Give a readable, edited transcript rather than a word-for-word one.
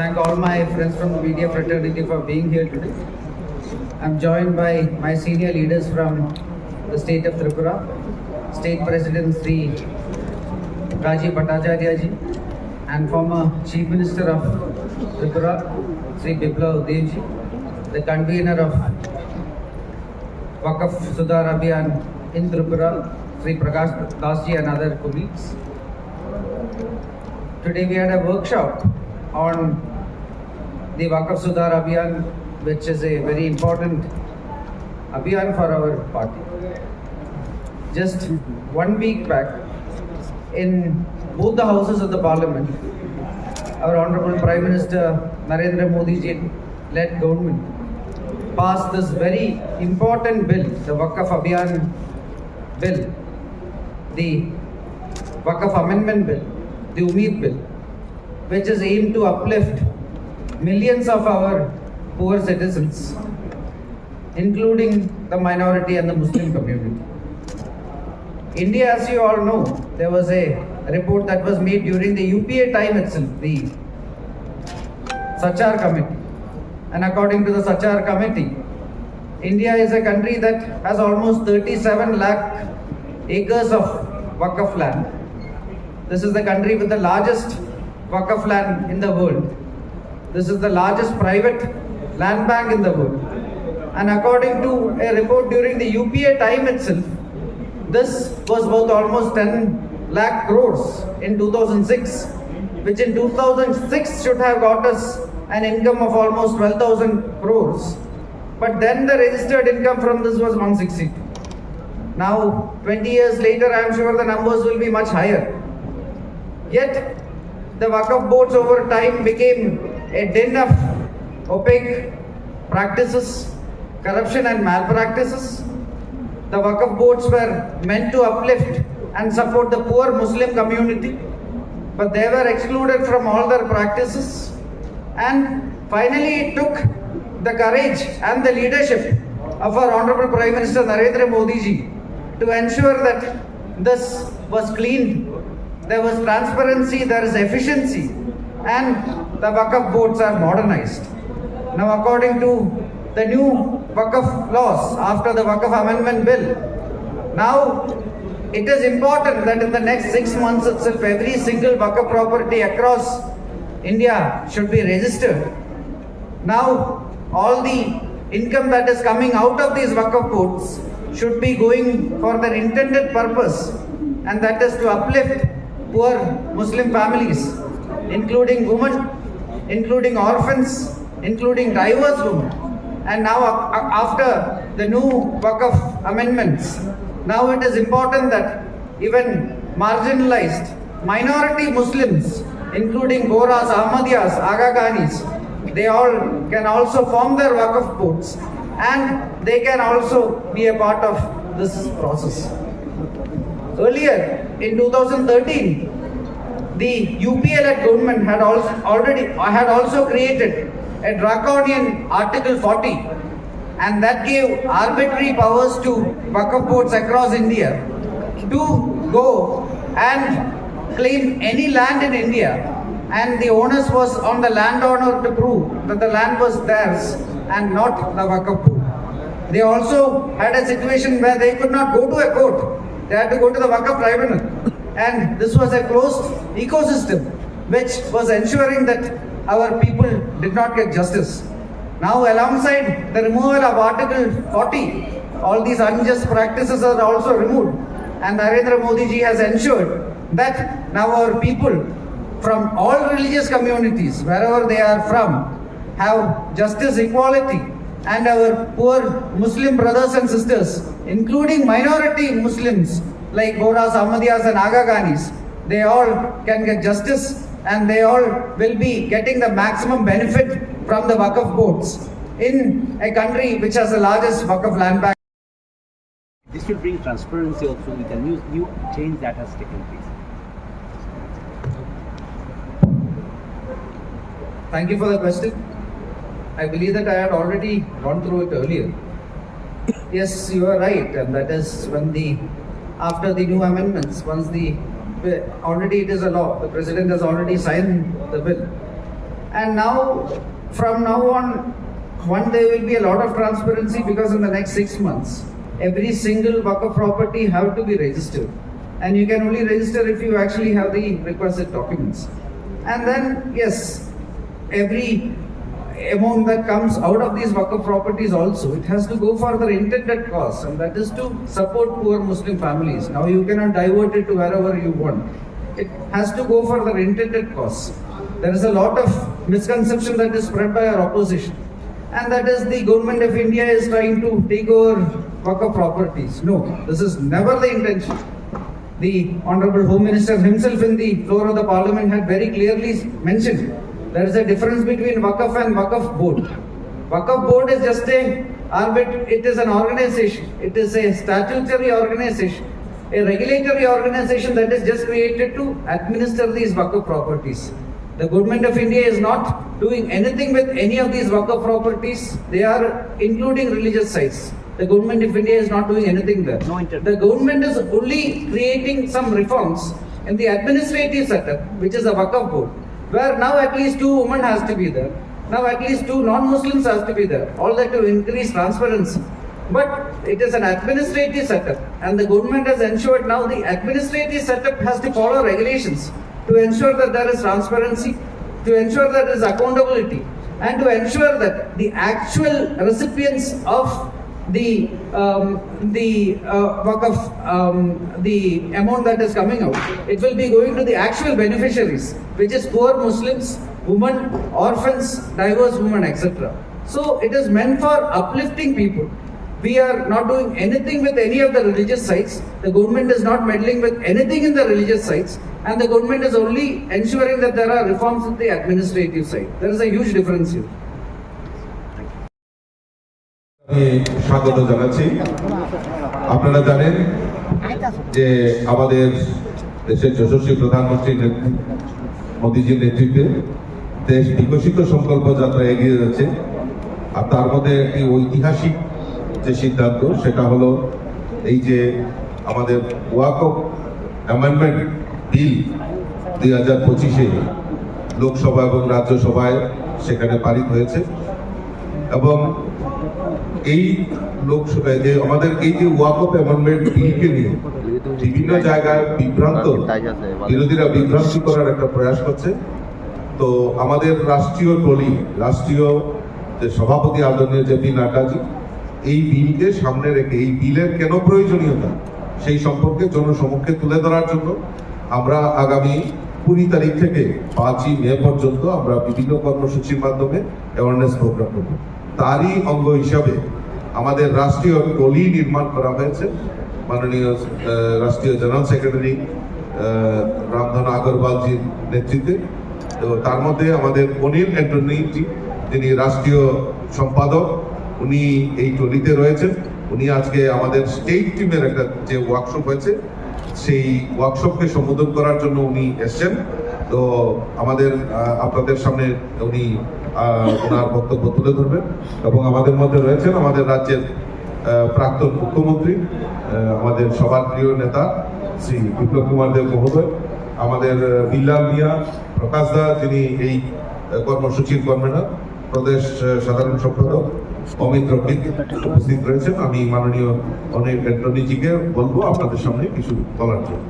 thank all my friends from the media fraternity for being here today. I'm joined by my senior leaders from the state of Tripura, State President Sri Rajiv Bhattacharya ji, and former Chief Minister of Tripura, Sri Biplav Dev ji, the convener of Waqf Sudhar Abhiyan in Tripura, Sri Prakash Das ji, and other colleagues. Today we had a workshop on the Waqf Sudhar Abhiyan, which is a very important Abhiyan for our party. Just 1 week back, in both the houses of the parliament, our Honorable Prime Minister Narendra Modi ji led government passed this very important bill, the Waqf Abhiyan bill, the Waqf Amendment bill, the Umeed bill, which is aimed to uplift millions of our poor citizens, including the minority and the Muslim community. India, as you all know, there was a report that was made during the UPA time itself, the Sachar Committee. And according to the Sachar Committee, India is a country that has almost 37 lakh acres of Waqf land. This is the country with the largest Waqf land in the world. This is the largest private land bank in the world. And according to a report during the UPA time itself, this was worth almost 10 lakh crores in 2006, which in 2006 should have got us an income of almost 12,000 crores. But then the registered income from this was 162. Now, 20 years later, I am sure the numbers will be much higher. Yet, the Waqf boards over time became a den of opaque practices, corruption and malpractices. The Waqf boards were meant to uplift and support the poor Muslim community, but they were excluded from all their practices. And finally, it took the courage and the leadership of our Honorable Prime Minister Narendra Modi ji to ensure that this was cleaned, there was transparency, there is efficiency, and the Waqf boards are modernized. Now, according to the new Waqf laws after the Waqf Amendment Bill, now it is important that in the next 6 months itself, every single Waqf property across India should be registered. Now, all the income that is coming out of these Waqf boards should be going for their intended purpose, and that is to uplift poor Muslim families, including women, including orphans, including diverse women. And now, after the new Waqf amendments, now it is important that even marginalized minority Muslims, including Bohras, Ahmadiyyas, Aga Khanis, they all can also form their Waqf boards, and they can also be a part of this process. Earlier, in 2013, the UPA-led government had also created a draconian Article 40, and that gave arbitrary powers to Waqf boards across India to go and claim any land in India, and the onus was on the landowner to prove that the land was theirs and not the Waqf board. They also had a situation where they could not go to a court. They had to go to the Waqf tribunal, and this was a closed ecosystem which was ensuring that our people did not get justice. Now, alongside the removal of Article 40, all these unjust practices are also removed, and Narendra Modi ji has ensured that now our people from all religious communities, wherever they are from, have justice, equality, and our poor Muslim brothers and sisters, including minority Muslims like Bohras, Ahmadiyyas, and Aga Khanis, they all can get justice, and they all will be getting the maximum benefit from the Waqf boards in a country which has the largest Waqf land bank. This will bring transparency also with a new change that has taken place. Thank you for the question. I believe that I had already gone through it earlier. Yes, you are right, and that is when after the new amendments, once already it is a law, the President has already signed the bill. And now, from now on, there will be a lot of transparency, because in the next 6 months, every single Waqf property have to be registered. And you can only register if you actually have the requisite documents. And then, yes, every amount that comes out of these Waqf properties also, it has to go for the intended cause, and that is to support poor Muslim families. Now you cannot divert it to wherever you want. It has to go for the intended cause. There is a lot of misconception that is spread by our opposition, and that is the government of India is trying to take over Waqf properties. No, this is never the intention. The Honorable Home Minister himself in the floor of the Parliament had very clearly mentioned there is a difference between Waqf and Waqf Board. Waqf Board is just it is an organization. It is a statutory organization, a regulatory organization that is just created to administer these Waqf properties. The government of India is not doing anything with any of these Waqf properties. They are including religious sites. The government of India is not doing anything there. The government is only creating some reforms in the administrative setup, which is a Waqf Board, where now at least 2 women has to be there. Now at least 2 non-Muslims has to be there. All that to increase transparency. But it is an administrative setup, and the government has ensured now the administrative setup has to follow regulations to ensure that there is transparency, to ensure that there is accountability, and to ensure that the actual recipients of the Waqf, the amount that is coming out, it will be going to the actual beneficiaries, which is poor Muslims, women, orphans, divorced women, etc. So it is meant for uplifting people. We are not doing anything with any of the religious sites. The government is not meddling with anything in the religious sites, and the government is only ensuring that there are reforms in the administrative side. There is a huge difference here. স্বাগত জানাচ্ছি। আপনারা জানেন যে আমাদের দেশের যশস্বী প্রধানমন্ত্রী মোদীজির নেতৃত্বে দেশ বিকশিত সংকল্প যাত্রা এগিয়ে যাচ্ছে, আর তার মধ্যে একটি ঐতিহাসিক যে সিদ্ধান্ত সেটা হলো এই যে আমাদের ওয়াকফ অ্যামেন্ডমেন্ট বিল 2025-এ লোকসভা এবং রাজ্যসভায় সেখানে পারিত হয়েছে। এবং এই লোকসভায় যে আমাদের এই যে ওয়াকফ অ্যামেন্ডমেন্ট বিলকে নিয়ে বিভিন্ন জায়গায় বিরোধীরা বিভ্রান্তি করার একটা প্রয়াস করছে। তো আমাদের রাষ্ট্রীয় যে সভাপতি আদরণীয় জেপি নাড্ডাজি এই বিলকে সামনে রেখে এই বিলের কেন প্রয়োজনীয়তা সেই সম্পর্কে জনসমক্ষে তুলে ধরার জন্য আমরা আগামী 20 তারিখ থেকে 5ই মে পর্যন্ত আমরা বিভিন্ন কর্মসূচির মাধ্যমে অ্যাওয়ারনেস প্রোগ্রাম করব। তারই অঙ্গ হিসাবে আমাদের রাষ্ট্রীয় টলি নির্মাণ করা হয়েছে মাননীয় রাষ্ট্রীয় জেনারেল সেক্রেটারি রামধন আগরওয়ালজির নেতৃত্বে। তো তার মধ্যে আমাদের অনিল অ্যান্টনিজি, যিনি রাষ্ট্রীয় সম্পাদক, উনি এই টলিতে রয়েছেন। উনি আজকে আমাদের স্টেট টিমের একটা যে ওয়ার্কশপ হয়েছে সেই ওয়ার্কশপকে সম্বোধন করার জন্য উনি এসছেন। তো আমাদের আপনাদের সামনে উনি ওনার বক্তব্য তুলে ধরবেন। এবং আমাদের মধ্যে রয়েছেন আমাদের রাজ্যের প্রাক্তন মুখ্যমন্ত্রী, আমাদের সবার প্রিয় নেতা শ্রী বিপ্লব কুমার দেব মহোদয়, আমাদের বিল্লাল মিয়া প্রকাশ দা, যিনি এই কর্মসূচির কনভেনার, প্রদেশ সাধারণ সম্পাদক অমিত রকিত উপস্থিত রয়েছেন। আমি মাননীয় অনিল অ্যান্টনিজিকে বলবো আপনাদের সামনে কিছু বলার জন্য।